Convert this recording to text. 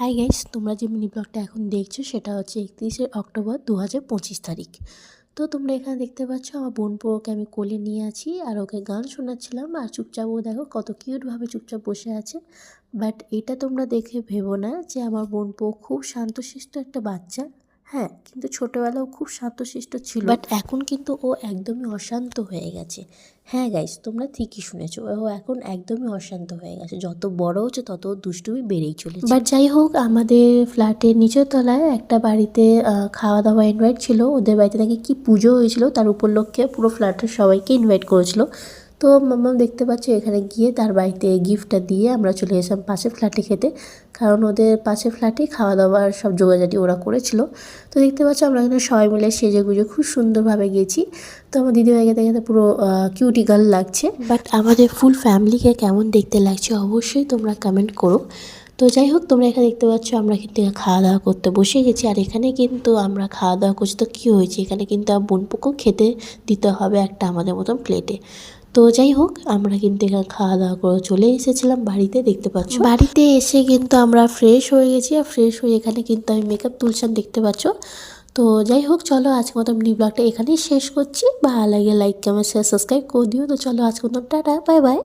Hi guys, তোমরা যে mini ব্লগটা এখন দেখছো সেটা হচ্ছে 31শে অক্টোবর 2025 তারিখ। তো তোমরা এখানে দেখতে পাচ্ছ আমার বোনপোকে আমি কোলে নিয়ে আছি আর ওকে গান শোনাচ্ছিলাম। আর চুপচাপ ও দেখো কত কিউটভাবে চুপচাপ বসে আছে। বাট এটা তোমরা দেখে ভেবো না যে আমার বোনপো খুব শান্তশিষ্ট একটা বাচ্চা। হ্যাঁ, কিন্তু ছোটোবেলাও খুব শান্তশিষ্ট ছিল, বাট এখন কিন্তু ও একদমই অশান্ত হয়ে গেছে। হ্যাঁ গাইস, তোমরা ঠিকই শুনেছো, ও এখন একদমই অশান্ত হয়ে গেছে। যত বড় হচ্ছে তত দুষ্টুমি বেড়েই চলেছে। বাট যাই হোক, আমাদের ফ্ল্যাটের নিচের তলায় একটা বাড়িতে খাওয়া দাওয়া ইনভাইট ছিল। ওদের বাড়িতে নাকি কি পুজো হয়েছিল, তার উপলক্ষে পুরো ফ্ল্যাটের সবাইকে ইনভাইট করেছিল। তো মাম্মাম দেখতে পাচ্ছ এখানে গিয়ে তার বাড়িতে গিফটটা দিয়ে আমরা চলে এসেছিলাম পাশের ফ্ল্যাটে খেতে, কারণ ওদের পাশের ফ্ল্যাটে খাওয়া দাওয়ার সব জোগাড়জাটি ওরা করেছিল। তো দেখতে পাচ্ছ আমরা এখানে সবাই মিলে সেজে গুজে খুব সুন্দরভাবে গেছি। তো আমার দিদিভাইকে দেখে পুরো কিউটি গার্ল লাগছে। বাট আমাদের ফুল ফ্যামিলিকে কেমন দেখতে লাগছে অবশ্যই তোমরা কমেন্ট করো। তো যাই হোক, তোমরা এখানে দেখতে পাচ্ছ আমরা কিন্তু খাওয়া দাওয়া করতে বসে গেছি। আর এখানে কিন্তু আমরা খাওয়া দাওয়া করছি, তো কী হয়েছে, এখানে কিন্তু বোনপোকেও খেতে দিতে হবে একটা আমাদের মতন প্লেটে। তো যাই হোক, আমরা কিন্তু এখানে খাওয়া দাওয়া করে চলে এসেছিলাম বাড়িতে। দেখতে পাচ্ছ বাড়িতে এসে কিন্তু আমরা ফ্রেশ হয়ে গেছি। আর ফ্রেশ হয়ে এখানে কিন্তু আমি মেকআপ তুলছিলাম, দেখতে পাচ্ছ। তো যাই হোক, চলো আজকের মতো মিনি ব্লগটা এখানেই শেষ করছি। ভালো লাগে লাইক কমেন্ট শেয়ার সাবস্ক্রাইব করে দিও। তো চলো আজকের মতো টাটা, বাই বাই।